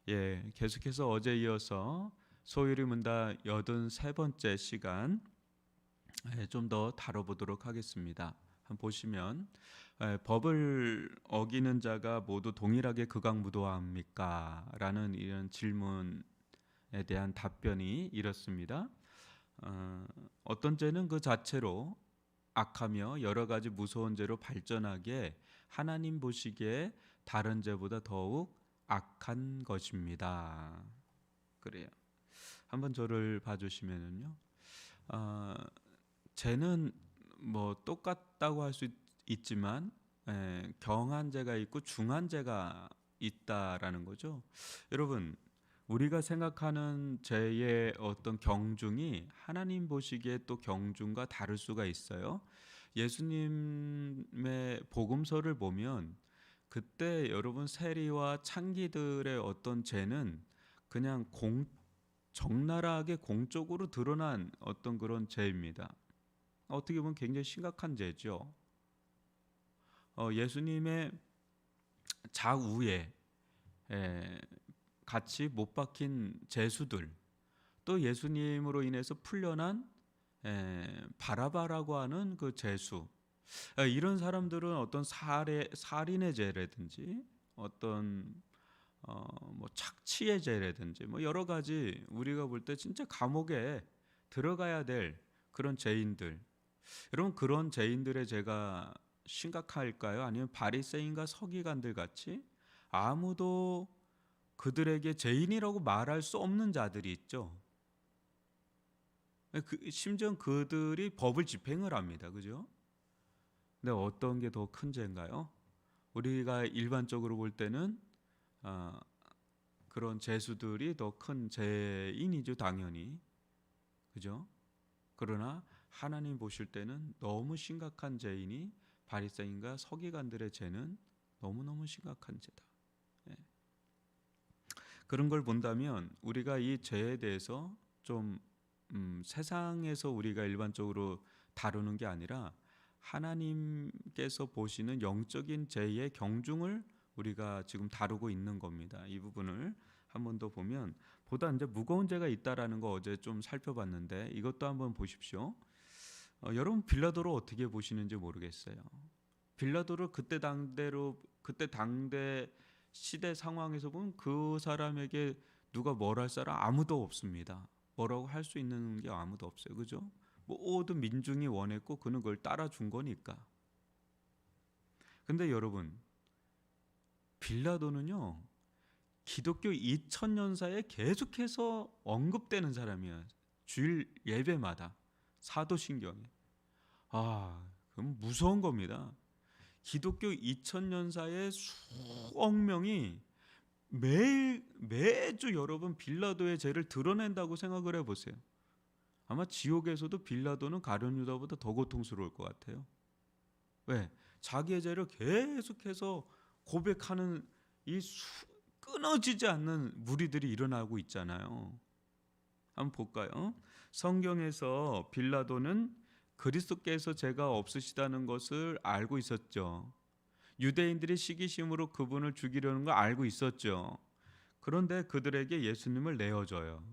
계속해서 어제 이어서 소율이 문답 83번째 시간 좀 더 다뤄보도록 하겠습니다. 한번 보시면 법을 어기는 자가 모두 동일하게 극악무도합니까? 라는 이런 질문에 대한 답변이 이렇습니다. 어떤 죄는 그 자체로 악하며 여러 가지 무서운 죄로 발전하게 하나님 보시기에 다른 죄보다 더욱 악한 것입니다. 그래요. 한번 저를 봐주시면은요. 죄는 뭐 똑같다고 할 수 있지만 경한 죄가 있고 중한 죄가 있다라는 거죠. 여러분, 우리가 생각하는 죄의 어떤 경중이 하나님 보시기에 또 경중과 다를 수가 있어요. 예수님의 복음서를 보면 그때 여러분 세리와 창기들의 어떤 죄는 그냥 적나라하게 공적으로 드러난 어떤 그런 죄입니다. 어떻게 보면 굉장히 심각한 죄죠. 예수님의 좌우에 같이 못 박힌 죄수들, 또 예수님으로 인해서 풀려난 바라바라고 하는 그 죄수, 이런 사람들은 어떤 살인의 죄라든지 어떤 뭐 착취의 죄라든지 뭐 여러 가지 우리가 볼 때 진짜 감옥에 들어가야 될 그런 죄인들. 여러분, 그런 죄인들의 죄가 심각할까요? 아니면 바리새인과 서기관들 같이 아무도 그들에게 죄인이라고 말할 수 없는 자들이 있죠. 심지어 그들이 법을 집행을 합니다. 그죠? 근데 어떤 게 더 큰 죄인가요? 우리가 일반적으로 볼 때는 그런 죄수들이 더 큰 죄인이죠, 당연히. 그죠? 그러나 하나님 보실 때는 너무 심각한 죄인이 바리새인과 서기관들의 죄는 너무너무 심각한 죄다. 그런 걸 본다면 우리가 이 죄에 대해서 좀 세상에서 우리가 일반적으로 다루는 게 아니라 하나님께서 보시는 영적인 죄의 경중을 우리가 지금 다루고 있는 겁니다. 이 부분을 한 번 더 보면 보다 이제 무거운 죄가 있다라는 거 어제 좀 살펴봤는데 이것도 한번 보십시오. 여러분 빌라도를 어떻게 보시는지 모르겠어요. 빌라도를 그때 당대 시대 상황에서 보면 그 사람에게 누가 뭘 할 사람 아무도 없습니다. 뭐라고 할 수 있는 게 아무도 없어요. 그죠? 모든 민중이 원했고 그는 그걸 따라준 거니까. 근데 여러분, 빌라도는요, 기독교 2000년사에 계속해서 언급되는 사람이에요. 주일 예배마다 사도신경에. 그럼 무서운 겁니다. 기독교 2000년사의 수억 명이 매주 여러분 빌라도의 죄를 드러낸다고 생각을 해보세요. 아마 지옥에서도 빌라도는 가룟 유다보다 더 고통스러울 것 같아요. 왜? 자기의 죄를 계속해서 고백하는 이 끊어지지 않는 무리들이 일어나고 있잖아요. 한번 볼까요? 성경에서 빌라도는 그리스도께서 죄가 없으시다는 것을 알고 있었죠. 유대인들이 시기심으로 그분을 죽이려는 걸 알고 있었죠. 그런데 그들에게 예수님을 내어줘요.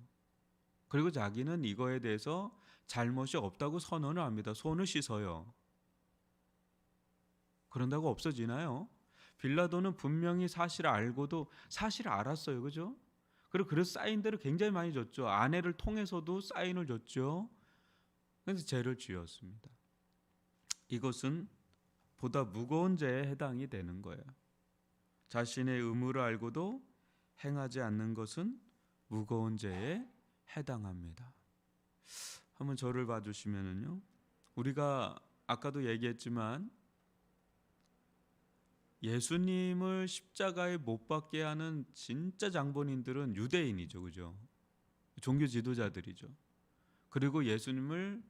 그리고 자기는 이거에 대해서 잘못이 없다고 선언을 합니다. 손을 씻어요. 그런다고 없어지나요? 빌라도는 분명히 사실을 알고도 사실을 알았어요. 그죠? 그래서 사인들을 굉장히 많이 줬죠. 아내를 통해서도 사인을 줬죠. 그래서 죄를 지었습니다. 이것은 보다 무거운 죄에 해당이 되는 거예요. 자신의 의무를 알고도 행하지 않는 것은 무거운 죄에 해당합니다. 한번 저를 봐주시면은요. 우리가 아까도 얘기했지만 예수님을 십자가에 못 박게 하는 진짜 장본인들은 유대인이죠. 그죠? 종교 지도자들이죠. 그리고 예수님을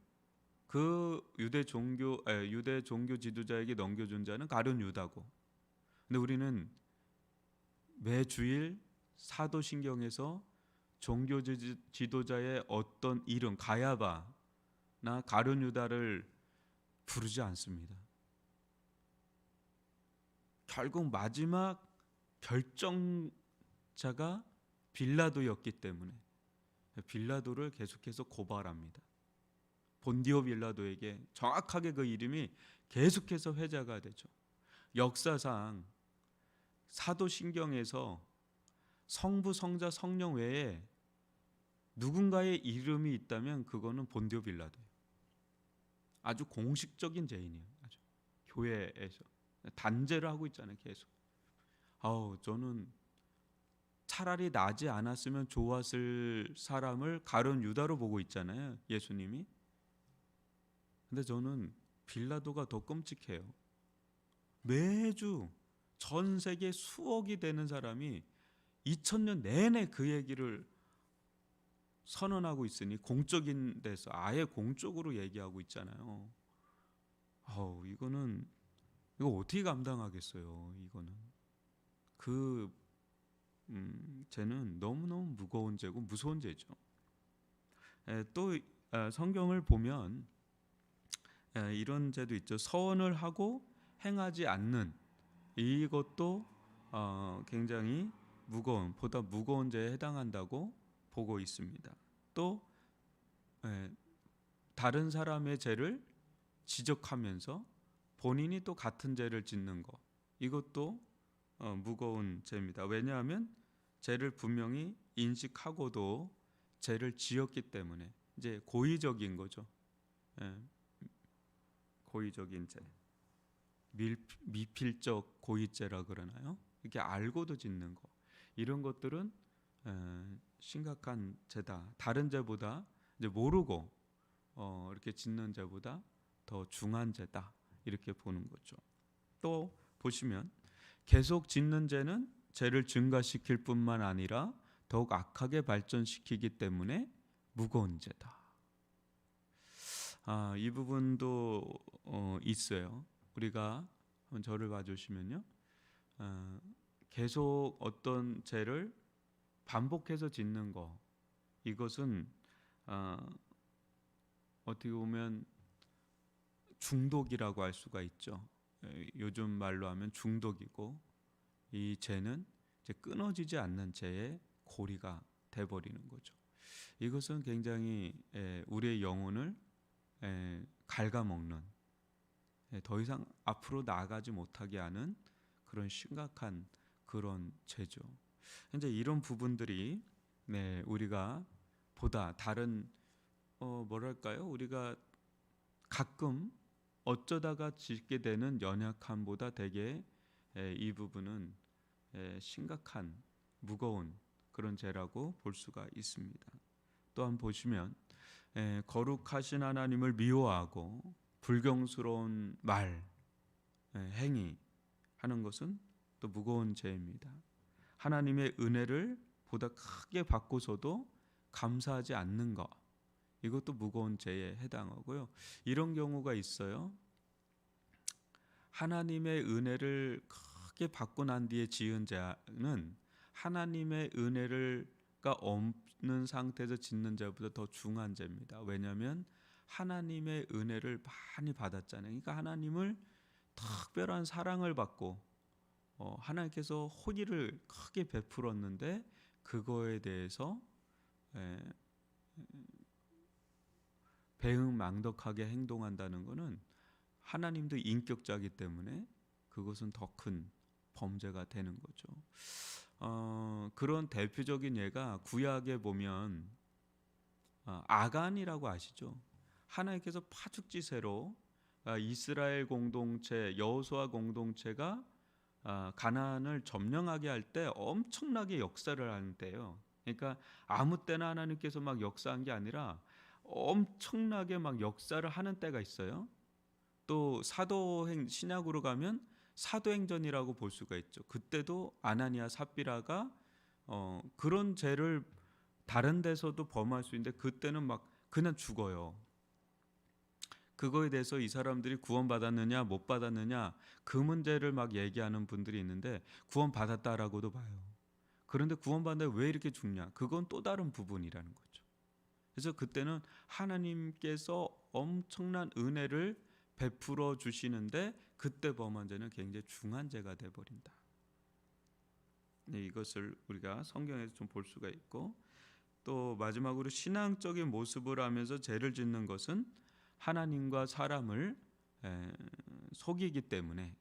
그 유대 종교 지도자에게 넘겨준 자는 가룟 유다고. 근데 우리는 매 주일 사도신경에서 종교 지도자의 어떤 이름 가야바나 가룟 유다를 부르지 않습니다. 결국 마지막 결정자가 빌라도였기 때문에 빌라도를 계속해서 고발합니다. 본디오 빌라도에게 정확하게 그 이름이 계속해서 회자가 되죠. 역사상 사도신경에서 성부, 성자, 성령 외에 누군가의 이름이 있다면 그거는 본디오 빌라도예요. 아주 공식적인 죄인이에요. 아주 교회에서 단죄를 하고 있잖아요. 계속. 저는 차라리 나지 않았으면 좋았을 사람을 가룟 유다로 보고 있잖아요. 예수님이. 근데 저는 빌라도가 더 끔찍해요. 매주 전 세계 수억이 되는 사람이 2000년 내내 그 얘기를 선언하고 있으니 공적인 데서 아예 공적으로 얘기하고 있잖아요. 이거 어떻게 감당하겠어요? 이거는 죄는 너무너무 무거운 죄고 무서운 죄죠. 또 성경을 보면 이런 죄도 있죠. 서원을 하고 행하지 않는, 이것도 굉장히 보다 무거운 죄에 해당한다고 보고 있습니다. 또 다른 사람의 죄를 지적하면서 본인이 또 같은 죄를 짓는 것, 이것도 무거운 죄입니다. 왜냐하면 죄를 분명히 인식하고도 죄를 지었기 때문에 이제 고의적인 거죠. 고의적인 죄, 미필적 고의죄라 그러나요? 이렇게 알고도 짓는 거, 이런 것들은 심각한 죄다. 다른 죄보다 이제 모르고 이렇게 짓는 죄보다 더 중한 죄다, 이렇게 보는 거죠. 또 보시면 계속 짓는 죄는 죄를 증가시킬 뿐만 아니라 더욱 악하게 발전시키기 때문에 무거운 죄다. 이 부분도 있어요. 우리가 한번 저를 봐주시면요, 계속 어떤 죄를 반복해서 짓는 거, 이것은 어떻게 보면 중독이라고 할 수가 있죠. 요즘 말로 하면 중독이고, 이 죄는 이제 끊어지지 않는 죄의 고리가 돼버리는 거죠. 이것은 굉장히 우리의 영혼을 갉아먹는, 더 이상 앞으로 나아가지 못하게 하는 그런 심각한 그런 죄죠. 이제 이런 부분들이 우리가 보다 다른 우리가 가끔 어쩌다가 짓게 되는 연약함보다 되게 이 부분은 심각한 무거운 그런 죄라고 볼 수가 있습니다. 또한 보시면 거룩하신 하나님을 미워하고 불경스러운 말, 행위 하는 것은 또 무거운 죄입니다. 하나님의 은혜를 보다 크게 받고서도 감사하지 않는 것, 이것도 무거운 죄에 해당하고요. 이런 경우가 있어요. 하나님의 은혜를 크게 받고 난 뒤에 지은 죄는 하나님의 은혜가 없는 상태에서 짓는 죄보다 더 중한 죄입니다. 왜냐하면 하나님의 은혜를 많이 받았잖아요. 그러니까 하나님을 특별한 사랑을 받고 하나님께서 호의를 크게 베풀었는데 그거에 대해서 배은망덕하게 행동한다는 것은 하나님도 인격자이기 때문에 그것은 더 큰 범죄가 되는 거죠. 그런 대표적인 예가 구약에 보면 아간이라고 아시죠? 하나님께서 파죽지세로 이스라엘 공동체, 여호수아 공동체가 가나안을 점령하게 할 때 엄청나게 역사를 하는데요. 그러니까 아무 때나 하나님께서 막 역사한 게 아니라 엄청나게 막 역사를 하는 때가 있어요. 또 신약으로 가면 사도행전이라고 볼 수가 있죠. 그때도 아나니아 삽비라가 그런 죄를 다른 데서도 범할 수 있는데 그때는 막 그냥 죽어요. 그거에 대해서 이 사람들이 구원받았느냐 못 받았느냐 그 문제를 막 얘기하는 분들이 있는데 구원받았다라고도 봐요. 그런데 구원받는데 왜 이렇게 죽냐? 그건 또 다른 부분이라는 거죠. 그래서 그때는 하나님께서 엄청난 은혜를 베풀어 주시는데 그때 범한 죄는 굉장히 중한 죄가 돼버린다. 이것을 우리가 성경에서 좀 볼 수가 있고, 또 마지막으로 신앙적인 모습을 하면서 죄를 짓는 것은 하나님과 사람을 속이기 때문에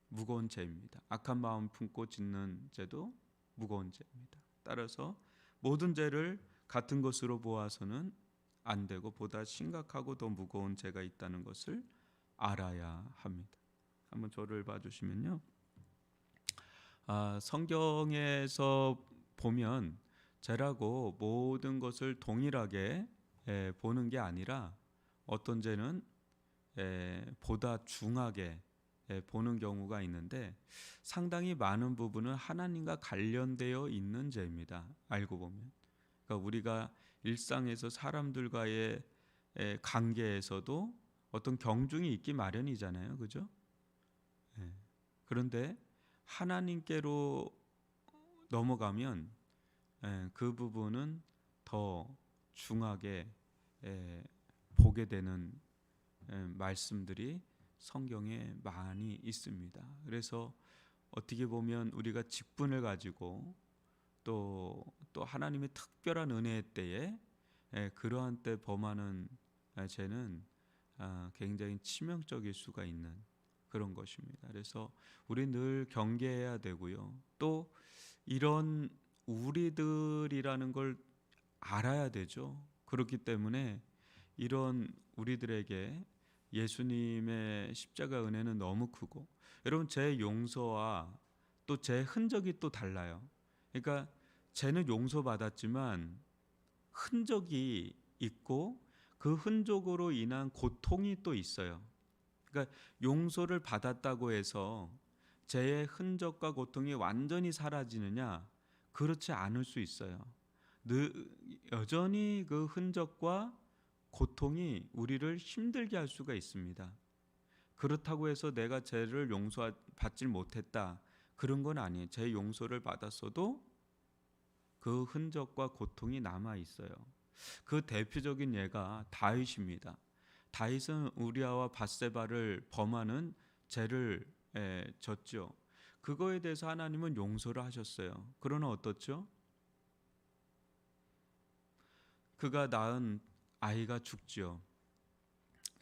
무거운 죄입니다. 악한 마음 품고 짓는 죄도 무거운 죄입니다. 따라서 모든 죄를 같은 것으로 보아서는 안 되고 보다 심각하고 더 무거운 죄가 있다는 것을 알아야 합니다. 한번 저를 봐주시면요. 성경에서 보면 죄라고 모든 것을 동일하게 보는 게 아니라 어떤 죄는 보다 중하게 보는 경우가 있는데, 상당히 많은 부분은 하나님과 관련되어 있는 죄입니다. 알고 보면. 그러니까 우리가 일상에서 사람들과의 관계에서도 어떤 경중이 있기 마련이잖아요. 그죠? 그런데 하나님께로 넘어가면 그 부분은 더 중하게 보게 되는 말씀들이 성경에 많이 있습니다. 그래서 어떻게 보면 우리가 직분을 가지고 또 하나님의 특별한 은혜의 때에 그러한 때 범하는 죄는 굉장히 치명적일 수가 있는 그런 것입니다. 그래서 우리 늘 경계해야 되고요. 또 이런 우리들이라는 걸 알아야 되죠. 그렇기 때문에 이런 우리들에게 예수님의 십자가 은혜는 너무 크고, 여러분 제 용서와 또 제 흔적이 또 달라요. 그러니까 죄는 용서받았지만 흔적이 있고 그 흔적으로 인한 고통이 또 있어요. 그러니까 용서를 받았다고 해서 죄의 흔적과 고통이 완전히 사라지느냐? 그렇지 않을 수 있어요. 여전히 그 흔적과 고통이 우리를 힘들게 할 수가 있습니다. 그렇다고 해서 내가 죄를 용서받지 못했다, 그런 건 아니에요. 죄 용서를 받았어도 그 흔적과 고통이 남아 있어요. 그 대표적인 예가 다윗입니다. 다윗은 우리아와 밧세바를 범하는 죄를 졌죠. 그거에 대해서 하나님은 용서를 하셨어요. 그러나 어떻죠? 그가 낳은 아이가 죽죠.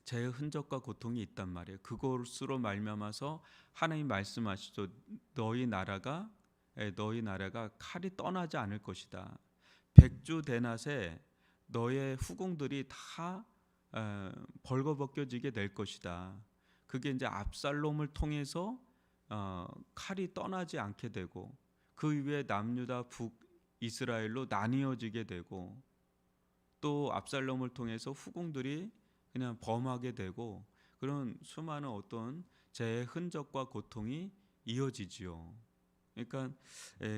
죄의 흔적과 고통이 있단 말이에요. 그것으로 말미암아서 하나님 말씀하시죠. 너희 나라가 칼이 떠나지 않을 것이다. 백주대낮에 너의 후궁들이 다 벌거벗겨지게 될 것이다. 그게 이제 압살롬을 통해서 칼이 떠나지 않게 되고, 그 이후에 남유다 북이스라엘로 나뉘어지게 되고, 또 압살롬을 통해서 후궁들이 그냥 범하게 되고, 그런 수많은 어떤 죄의 흔적과 고통이 이어지지요. 그러니까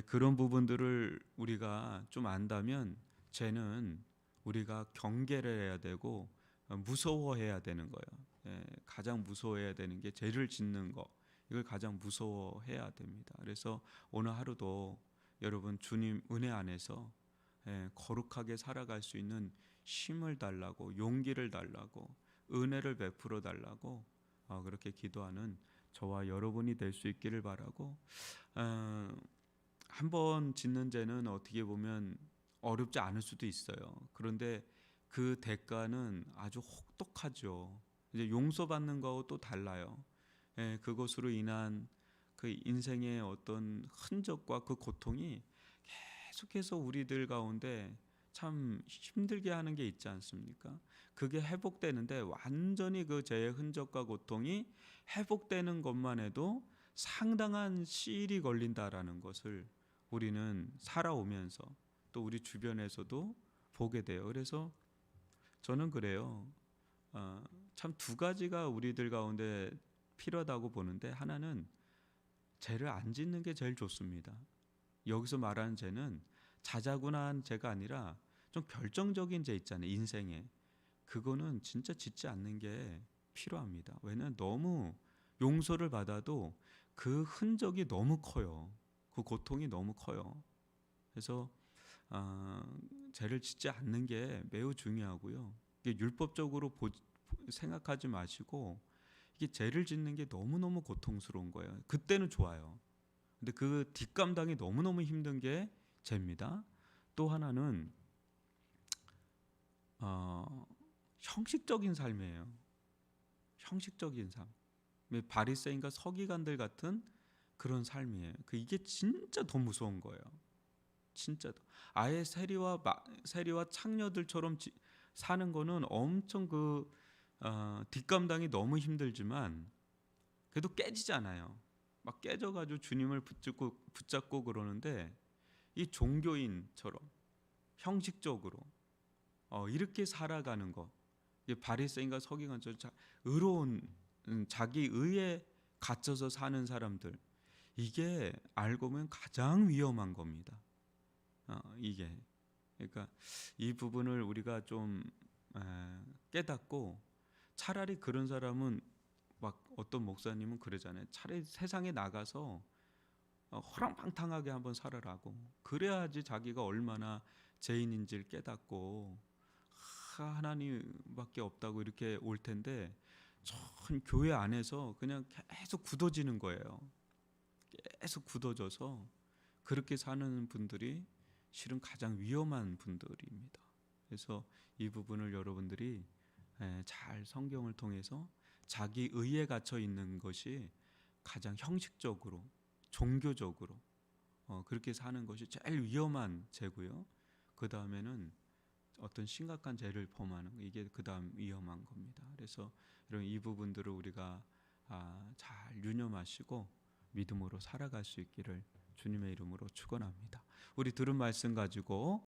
그런 부분들을 우리가 좀 안다면 죄는 우리가 경계를 해야 되고 무서워해야 되는 거예요. 가장 무서워해야 되는 게 죄를 짓는 거. 이걸 가장 무서워해야 됩니다. 그래서 오늘 하루도 여러분 주님 은혜 안에서 거룩하게 살아갈 수 있는 힘을 달라고, 용기를 달라고, 은혜를 베풀어 달라고 그렇게 기도하는 저와 여러분이 될 수 있기를 바라고, 한 번 짓는 죄는 어떻게 보면 어렵지 않을 수도 있어요. 그런데 그 대가는 아주 혹독하죠. 이제 용서받는 거하고 또 달라요. 그것으로 인한 그 인생의 어떤 흔적과 그 고통이 계속해서 우리들 가운데 참 힘들게 하는 게 있지 않습니까? 그게 회복되는데 완전히 그 죄의 흔적과 고통이 회복되는 것만 해도 상당한 시일이 걸린다라는 것을 우리는 살아오면서 또 우리 주변에서도 보게 돼요. 그래서 저는 그래요. 참 두 가지가 우리들 가운데 필요하다고 보는데, 하나는 죄를 안 짓는 게 제일 좋습니다. 여기서 말하는 죄는 자자고나한 죄가 아니라 좀 결정적인 죄 있잖아요. 인생에. 그거는 진짜 짓지 않는 게 필요합니다. 왜냐하면 너무 용서를 받아도 그 흔적이 너무 커요. 그 고통이 너무 커요. 그래서 죄를 짓지 않는 게 매우 중요하고요. 이게 율법적으로 생각하지 마시고, 이게 죄를 짓는 게 너무너무 고통스러운 거예요. 그때는 좋아요. 근데 그 뒷감당이 너무너무 힘든 게 죄입니다. 또 하나는 형식적인 삶이에요. 형식적인 삶. 바리새인과 서기관들 같은 그런 삶이에요. 이게 진짜 더 무서운 거예요. 진짜 아예 세리와 창녀들처럼 사는 거는 엄청 뒷감당이 너무 힘들지만 그래도 깨지잖아요. 막 깨져가지고 주님을 붙잡고 그러는데 이 종교인처럼 형식적으로 이렇게 살아가는 거, 바리새인과 서기관처럼 의로운 자기 의에 갇혀서 사는 사람들, 이게 알고 보면 가장 위험한 겁니다. 이게 그러니까 이 부분을 우리가 좀 깨닫고, 차라리 그런 사람은 막 어떤 목사님은 그러잖아요. 차라리 세상에 나가서 허랑방탕하게 한번 살아라고. 그래야지 자기가 얼마나 죄인인지를 깨닫고 하나님밖에 없다고 이렇게 올 텐데, 전 교회 안에서 그냥 계속 굳어지는 거예요. 계속 굳어져서 그렇게 사는 분들이 실은 가장 위험한 분들입니다. 그래서 이 부분을 여러분들이 잘 성경을 통해서 자기 의에 갇혀 있는 것이 가장 형식적으로 종교적으로 그렇게 사는 것이 제일 위험한 죄고요. 그 다음에는 어떤 심각한 죄를 범하는 거, 이게 그 다음 위험한 겁니다. 그래서 이런 이 부분들을 우리가 잘 유념하시고 믿음으로 살아갈 수 있기를 주님의 이름으로 축원합니다. 우리 들은 말씀 가지고